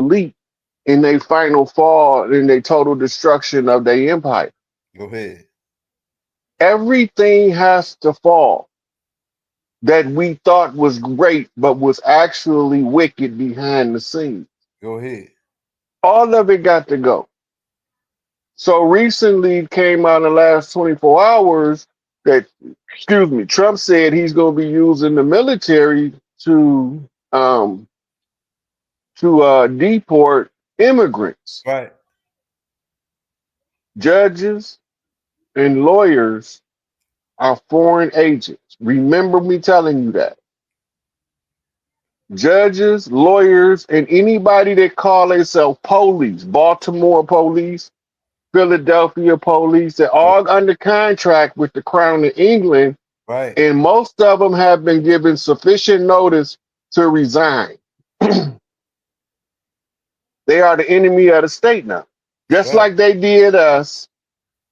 elite in their final fall, in their total destruction of their empire. Go ahead. Everything has to fall that we thought was great, but was actually wicked behind the scenes. Go ahead. All of it got to go. So recently came out in the last 24 hours that, excuse me, Trump said he's going to be using the military um, to deport immigrants. Right. Judges and lawyers are foreign agents. Remember me telling you that. Judges, lawyers, and anybody that call themselves police, Baltimore police, Philadelphia police, they're all under contract with the Crown of England, Right. and most of them have been given sufficient notice to resign. They are the enemy of the state now. Just Right. like they did us.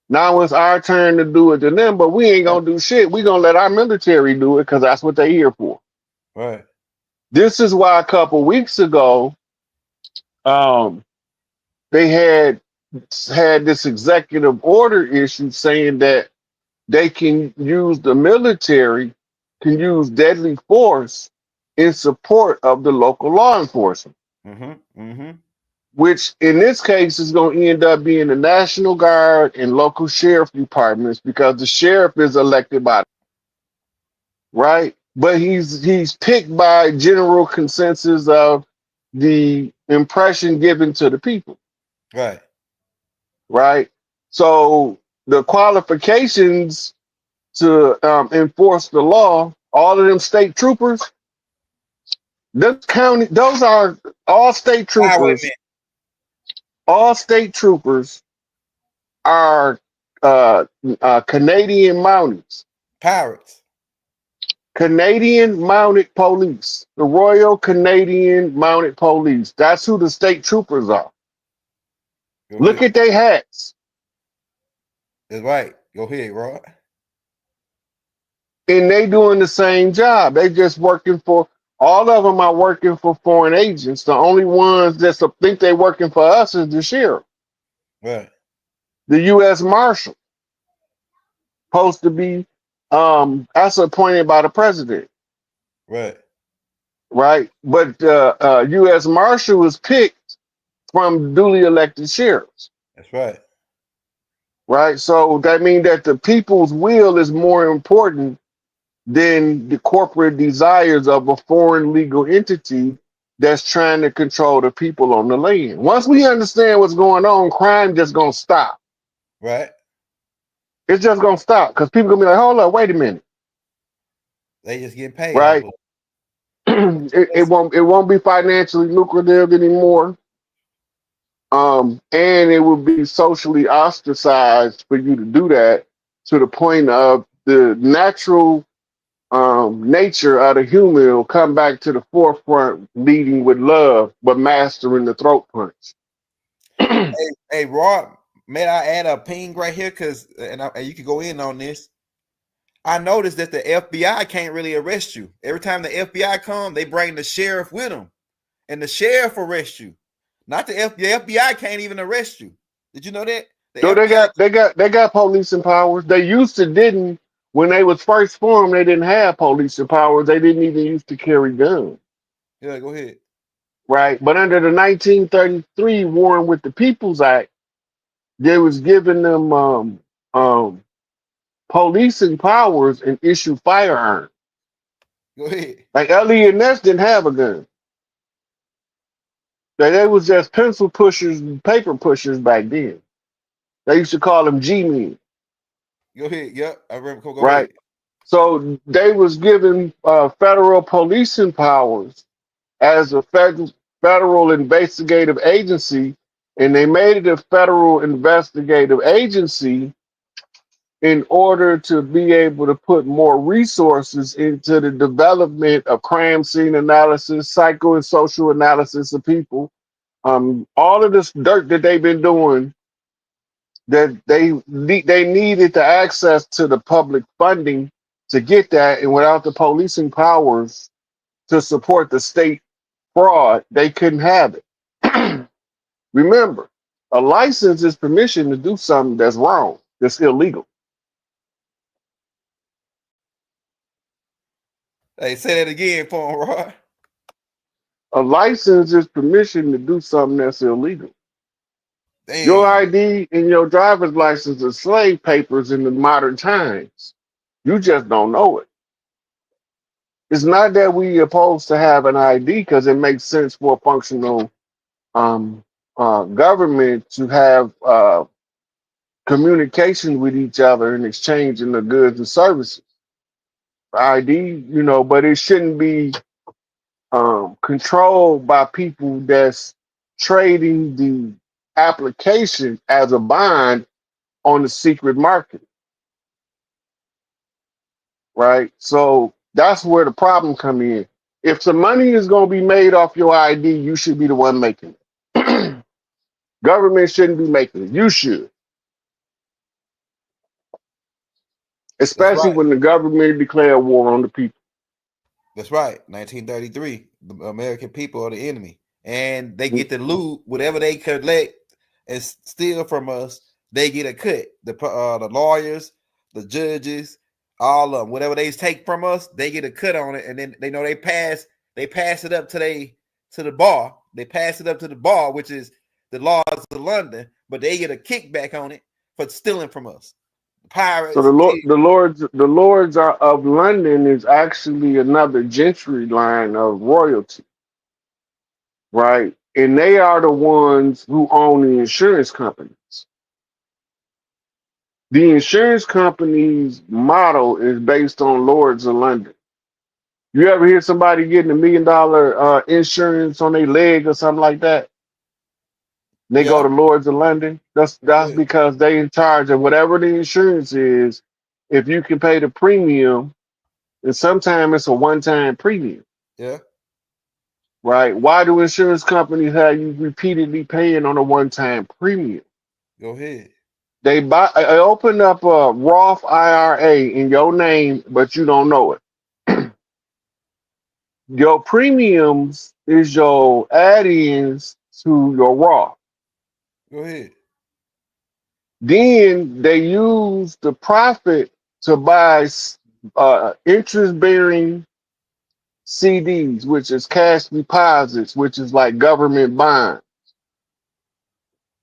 Now it's our turn to do it to them, but we ain't gonna do shit. We gonna let our military do it because that's what they're here for. Right. This is why a couple weeks ago, they had this executive order issued saying that they can use the military, can use deadly force in support of the local law enforcement. Which in this case is going to end up being the National Guard and local sheriff departments because the sheriff is elected by, right? But he's picked by general consensus of the impression given to the people. Right. Right. So the qualifications to enforce the law, all of them state troopers, those are all state troopers. All state troopers are Canadian Mounties. Pirates. Canadian Mounted Police. The Royal Canadian Mounted Police. That's who the state troopers are. Look at their hats. That's right. Go ahead, Rod. And they doing the same job. They just working for, all of them are working for foreign agents. The only ones that think they working for us is the sheriff. Right. The U.S. Marshal. Supposed to be that's appointed by the president. Right. Right. But U.S. Marshal was picked from duly elected sheriffs. That's right. Right. So that means that the people's will is more important than the corporate desires of a foreign legal entity that's trying to control the people on the land. Once we understand what's going on, crime just gonna stop. Right. It's just gonna stop because people gonna be like, hold up, wait a minute. They just get paid. Right. It won't be financially lucrative anymore. And it will be socially ostracized for you to do that, to the point of the natural nature of the human will come back to the forefront, leading with love, but mastering the throat punch. Hey, Rod, may I add a ping right here? Because and you can go in on this. I noticed that the FBI can't really arrest you. Every time the FBI come, they bring the sheriff with them, and the sheriff arrests you. Not the FBI. The FBI can't even arrest you. Did you know that? So they got policing powers. They used to didn't. When they was first formed, they didn't have policing powers. They didn't even used to carry guns. Yeah, go ahead. Right. But under the 1933 Warring with the Peoples Act, they was giving them policing powers and issue firearms. Go ahead. Like Elliot Ness didn't have a gun. They was just pencil pushers and paper pushers back then. They used to call them G-men. Go ahead. Yep, I remember. Go right. Ahead. So they was given federal policing powers as a federal investigative agency, and they made it a federal investigative agency in order to be able to put more resources into the development of crime scene analysis, psycho and social analysis of people. All of this dirt that they've been doing, that they needed the access to the public funding to get that, and without the policing powers to support the state fraud, they couldn't have it. Remember, a license is permission to do something that's wrong, that's illegal. Hey, say that again for him, Rod. A license is permission to do something that's illegal. Your Damn. ID and your driver's license are slave papers in the modern times. You just don't know it. It's not that we opposed to have an ID because it makes sense for a functional um, government to have communication with each other and exchanging the goods and services. ID, but it shouldn't be controlled by people that's trading the application as a bond on the secret market, right? So that's where the problem come in. If the money is going to be made off your ID, you should be the one making it. Government shouldn't be making it. You should, That's especially right. when the government declare war on the people. That's right. 1933. The American people are the enemy. And they get to loot whatever they collect and steal from us. They get a cut. The lawyers, the judges, all of them, whatever they take from us, they get a cut on it. And then they know they pass it up to the bar. They pass it up to the bar, which is the laws of London, but they get a kickback on it for stealing from us. So Pirates. the lords are, of London is actually another gentry line of royalty, right? And they are the ones who own the insurance companies. The insurance company's model is based on lords of London. You ever hear somebody getting $1 million insurance on their leg or something like that? They go Yeah. to Lords of London. That's Yeah. because they in charge of whatever the insurance is. If you can pay the premium, and sometimes it's a one-time premium, Yeah. right? Why do insurance companies have you repeatedly paying on a one-time premium? Go ahead. They open up a Roth IRA in your name, but you don't know it. Your premiums is your add-ins to your Roth. Go ahead. Then they use the profit to buy interest-bearing CDs, which is cash deposits, which is like government bonds.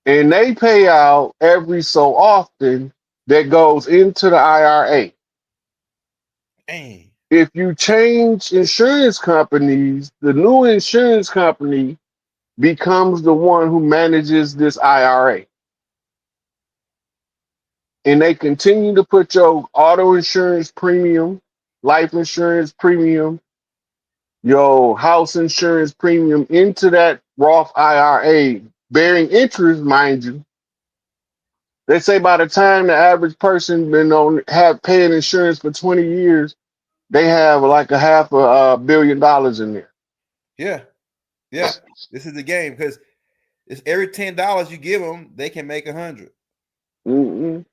And they pay out every so often that goes into the IRA. Dang. If you change insurance companies, the new insurance company becomes the one who manages this IRA. And they continue to put your auto insurance premium, life insurance premium, your house insurance premium into that Roth IRA, bearing interest, mind you. They say by the time the average person been on have paying insurance for 20 years, they have like a half a billion dollars in there. Yeah. Yeah. This is the game because it's every $10 you give them, they can make 100. Mm-mm.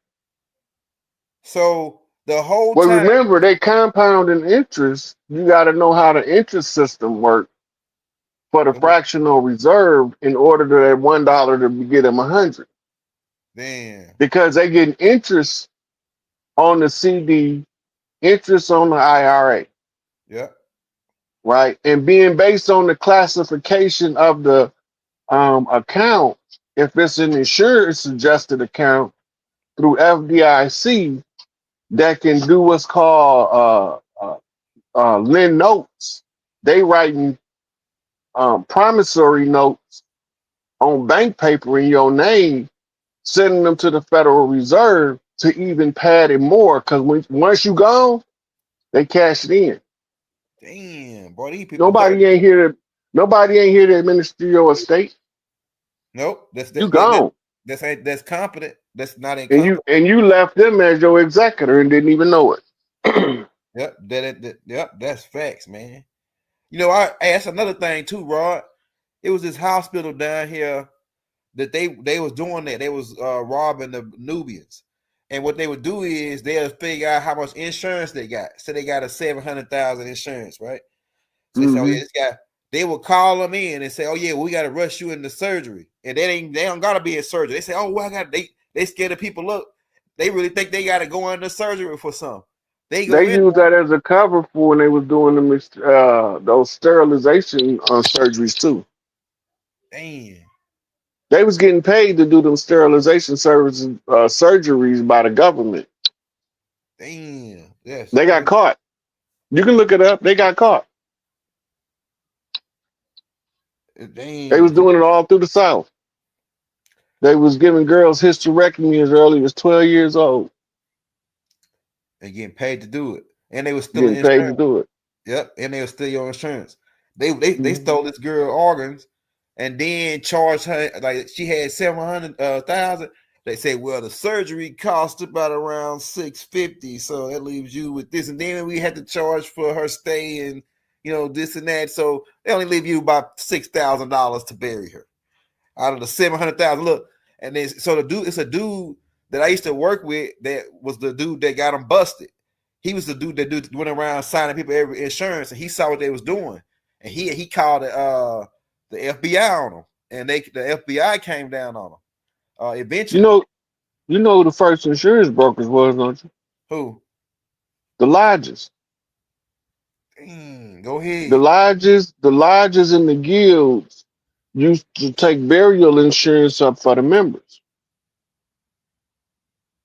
So the whole Well, time, remember they compound in interest. You got to know how the interest system works for the fractional reserve in order to that $1 to get them 100, damn. because they get interest on the CD, interest on the IRA, Yeah. right? And being based on the classification of the account, if it's an insurance adjusted account through FDIC, that can do what's called lend notes. They writing promissory notes on bank paper in your name, sending them to the Federal Reserve to even pad it more. Because once you gone, they cash it in. Damn, boy, these people Nobody dirty. ain't here to nobody ain't here to administer your estate. Nope. That's You that, that, that gone. that's competent. That's not And you incompetent. and you left them as your executor and didn't even know it. Yep. Yep. That's facts, man. That's another thing too, Rod. It was this hospital down here that they was doing that. They was robbing the Nubians. And what they would do is they'll figure out how much insurance they got. So they got a 700,000 insurance, right? So they say, oh Hmm. yeah, they would call them in and say, "Oh yeah, we got to rush you into surgery," and they don't gotta be in surgery. They say, "Oh well, they scared the people up. They really think they got to go into surgery for something." They go They in. used that as a cover for when they was doing those sterilization surgeries too. Damn, They was getting paid to do them sterilization services surgeries by the government. damn, that's They got crazy. caught. You can look it up. They got caught. They was Damn, doing it all through the South. They was giving girls hysterectomy as early as 12 years old, they getting paid to do it, and they were still in getting paid to insurance. do it. Yep, and they were still your insurance. They Mhm. stole this girl organs, and then charged her like she had 700,000. They say, well, the surgery cost about around 650, so that leaves you with this, and then we had to charge for her stay and this and that, so they only leave you about $6,000 to bury her out of the 700,000. Look, and then so the dude, it's a dude that I used to work with that was the dude that got him busted. He was the dude that went around signing people every insurance, and he saw what they was doing, and he called the FBI on them, and the FBI came down on them. You Eventually, know, you know who the first insurance brokers was, don't you? who? The lodges. Go ahead. The lodges and the guilds used to take burial insurance up for the members.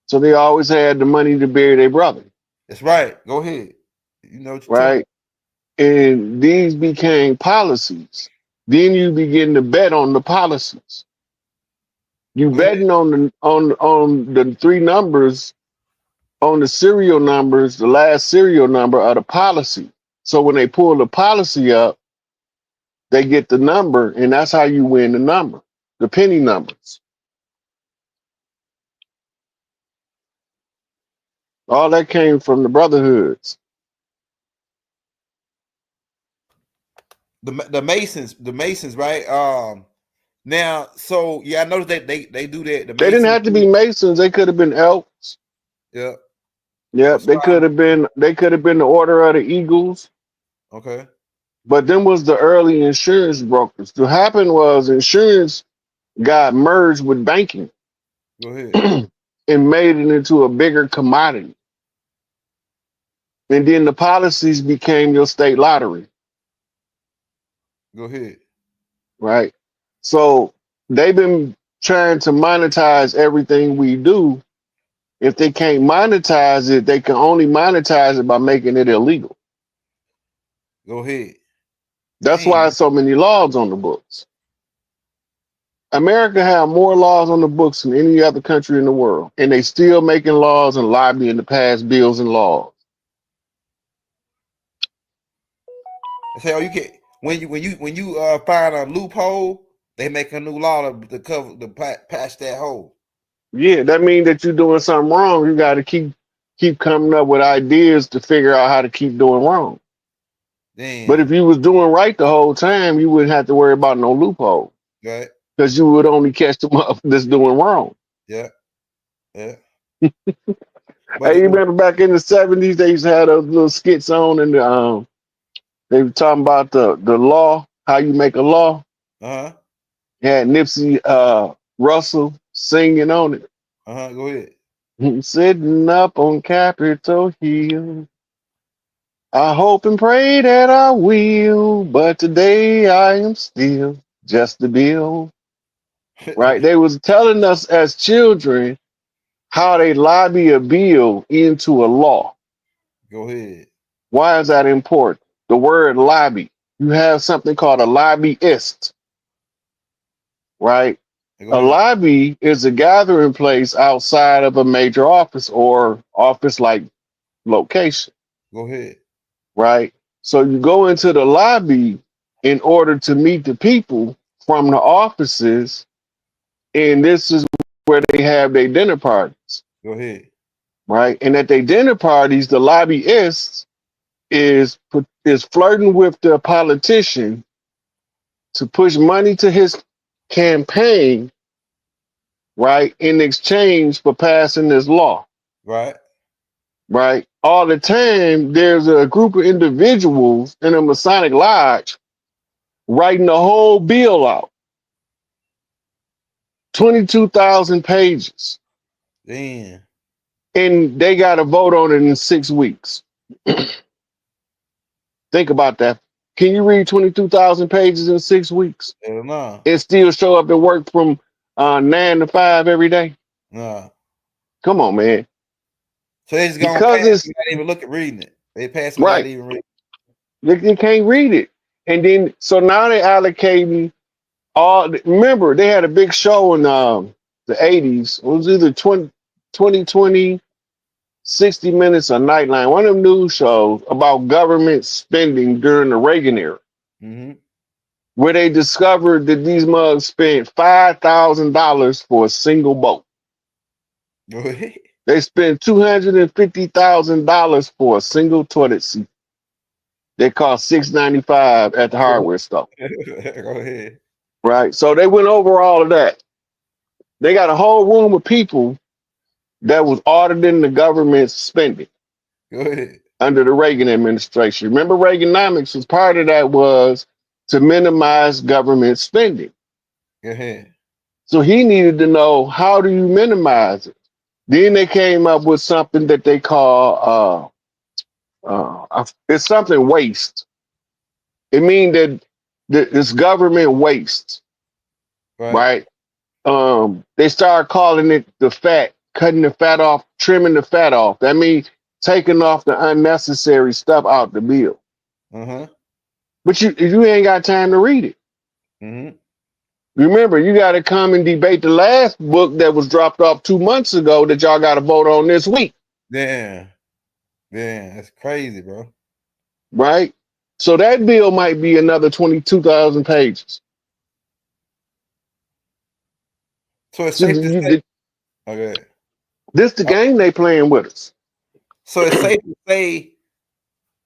So they always had the money to bury their brother, That's right. Go ahead. You know what you're talking right? And these became policies. Then you begin to bet on the policies. You about. Go ahead. betting on the three numbers, on the serial numbers, the last serial number of the policy. So when they pull the policy up, they get the number, and that's how you win the number, the penny numbers. All that came from the brotherhoods. The Masons, right? Now, so yeah, I noticed that they do that. The They didn't Masons have to be do. Masons. They could have been elks. Yeah, Yep, or they could scribes. have been. They could have been the Order of the Eagles. Okay, But then was the early insurance brokers. What happened was insurance got merged with banking go ahead. and made it into a bigger commodity. And then the policies became your state lottery, Go ahead. right? So they've been trying to monetize everything we do. If they can't monetize it, they can only monetize it by making it illegal. Go ahead. That's why Damn. so many laws on the books. America have more laws on the books than any other country in the world, and they still making laws and lobbying to pass bills and laws. I say, oh, you can when you find a loophole, they make a new law to cover to patch that hole. Yeah, that means that you're doing something wrong. You got to keep coming up with ideas to figure out how to keep doing wrong. But if Damn. you was doing right the whole time, you wouldn't have to worry about no loophole Right. because you would only catch them up that's doing wrong. Yeah. Yeah. But Hey, you remember back in the '70s, they used to have those little skits on, and they were talking about the law, how you make a law. uh-huh. Had Nipsey Russell singing on it. Go ahead. Sitting up on Capitol Hill. I hope and pray that I will, but today I am still just a bill. Right? They was telling us as children how they lobby a bill into a law. Go ahead. Why is that important? The word lobby. You have something called a lobbyist, right? Go A ahead. lobby is a gathering place outside of a major office or office like location, Go ahead. right? So you go into the lobby in order to meet the people from the offices, and this is where they have their dinner parties, Go ahead. right? And at their dinner parties, the lobbyist is flirting with the politician to push money to his campaign, right, in exchange for passing this law, Right. right? All the time, there's a group of individuals in a Masonic lodge writing the whole bill out. 22,000 pages. Damn. And they got to vote on it in 6 weeks. Think about that. Can you read 22,000 pages in 6 weeks Hell no. and still show up at work from 9 to 5 every day? No. Come on, man. So they just gonna Because pass it's without even looking reading it. They pass it without right. even reading. They can't read it. And then, so now they're allocating all. Remember, they had a big show in the 80s. It was either 2020, 60 Minutes, or Nightline. One of them news shows about government spending during the Reagan era, Mm-hmm. where they discovered that these mugs spent $5,000 for a single boat. Go ahead. They spent $250,000 for a single toilet seat. They cost $695 at the hardware store. Go ahead. Right. So they went over all of that. They got a whole room of people that was auditing the government's spending Go ahead. under the Reagan administration. Remember, Reaganomics was part of that was to minimize government spending. Go ahead. So he needed to know, how do you minimize it? Then they came up with something that they call it's something waste. It means that this government waste, Right. right? They started calling it the fat, cutting the fat off, trimming the fat off. That means taking off the unnecessary stuff out the bill. Uh-huh. But you ain't got time to read it. Mm-hmm. Remember, you got to come and debate the last book that was dropped off 2 months ago that y'all got to vote on this week. Damn. Damn, that's crazy, bro. Right? So that bill might be another 22,000 pages. So it's So safe to say. Okay. this the game they playing with us. So it's safe to say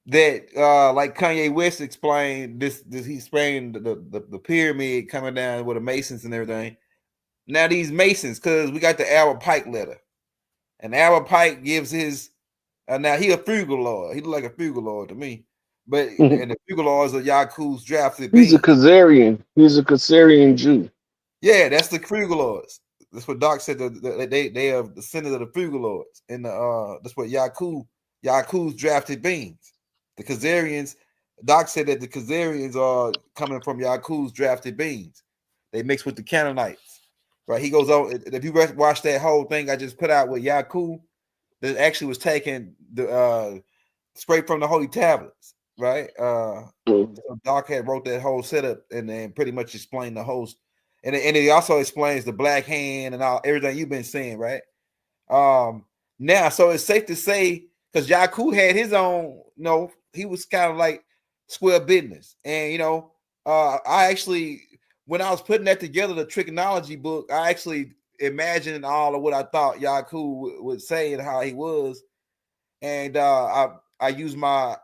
that, like Kanye West explained, this he explained the pyramid coming down with the Masons and everything. Now these Masons, because we got the Albert Pike letter, and Albert Pike gives his. Now he a frugal lord. He look like a frugal lord to me, but and the frugal lords are Yaku's drafted He's a beings. Khazarian. He's a Khazarian Jew. Yeah, that's the frugal lords. That's what Doc said. They are descendants of the frugal lords, and that's what Yaku's drafted beings. The Khazarians. Doc said that the Khazarians are coming from Yaku's drafted beings. They mix with the Canaanites, right? He goes on. If you watch that whole thing I just put out with Yaku, that actually was taken straight from the holy tablets, right? So Doc had wrote that whole setup and then pretty much explained the whole, and it also explains the black hand and all everything you've been saying, right? Now, so it's safe to say, because Yaku had his own, he was kind of like square business, and I actually, when I was putting that together, the trigonology book, I actually imagined all of what I thought Yaku would say and how he was, and I used my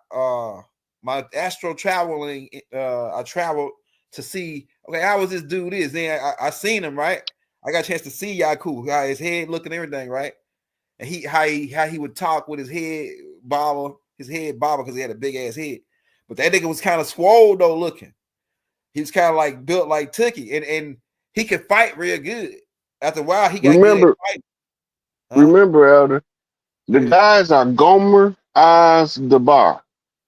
my astro traveling. I traveled to see, okay, how was this dude is. Then I seen him, right? I got a chance to see Yaku, how his head looking, everything, right? And how he would talk with his head bobble because he had a big ass head. But that nigga was kind of swole though looking. He was kind of like built like Tookie, and he could fight real good. After a while, he got good at fighting. Remember, Elder, the guys are Gomer, Oz, Debar.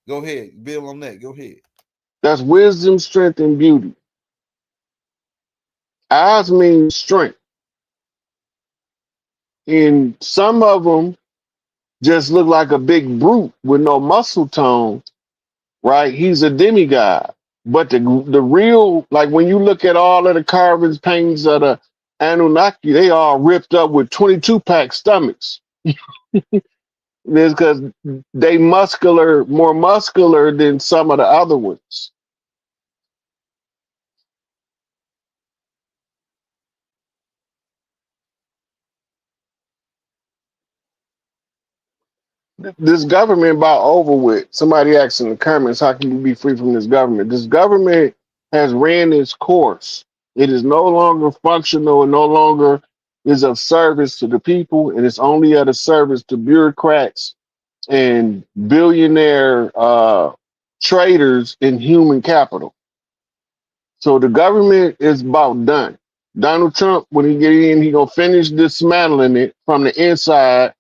Go ahead, build on that. Go ahead. That's wisdom, strength, and beauty. Oz means strength. And some of them just look like a big brute with no muscle tone, right? He's a demigod. But the real, like when you look at all of the carvings, paintings of the Anunnaki, they all ripped up with 22-pack stomachs. It's because they more muscular than some of the other ones. This government about over with. Somebody asked in the comments, how can you be free from this government? This government has ran its course. It is no longer functional and no longer is of service to the people, and it's only at a service to bureaucrats and billionaire traders in human capital. So the government is about done. Donald Trump, when he get in, he gonna finish dismantling it from the inside,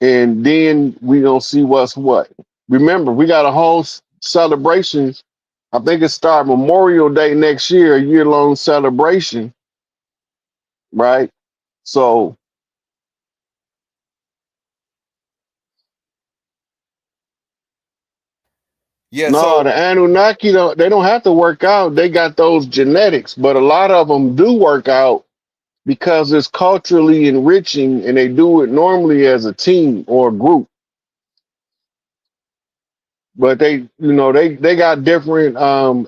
and then we gonna see what's what. Remember, we got a whole celebration. I think it start Memorial Day next year, a year-long celebration, right? So Yeah. no, So the Anunnaki they don't have to work out. They got those genetics, but a lot of them do work out because it's culturally enriching, and they do it normally as a team or a group. But they got different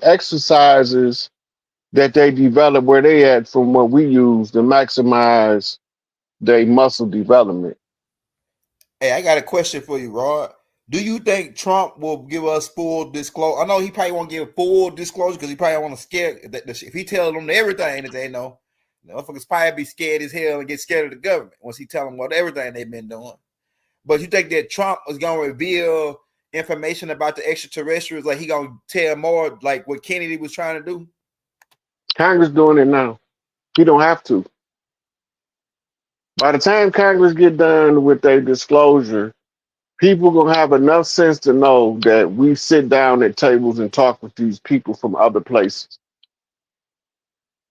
exercises that they develop where they at from what we use to maximize their muscle development. hey, I got a question for you, Rod. Do you think Trump will give us full disclosure? I know he probably won't give full disclosure because he probably want to scare. If he tells them everything that they know, the motherfuckers probably be scared as hell and get scared of the government once he tell them what everything they've been doing. But you think that Trump is gonna reveal information about the extraterrestrials? Like he gonna tell more, like what Kennedy was trying to do? Congress doing it now. He don't have to. By the time Congress get done with their disclosure, people gonna have enough sense to know that we sit down at tables and talk with these people from other places.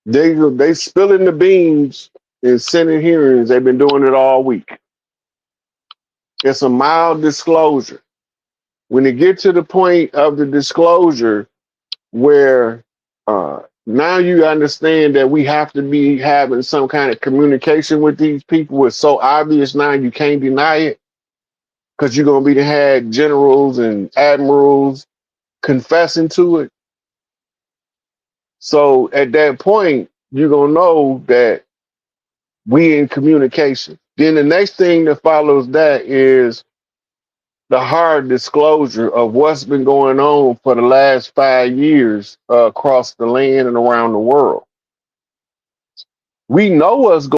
They spilling the beans in Senate hearings. They've been doing it all week. It's a mild disclosure. When it get to the point of the disclosure where now you understand that we have to be having some kind of communication with these people, it's so obvious now you can't deny it, because you're gonna be had generals and admirals confessing to it. So at that point, you're gonna know that we in communication. Then the next thing that follows that is the hard disclosure of what's been going on for the last 5 years across the land and around the world. We know what's going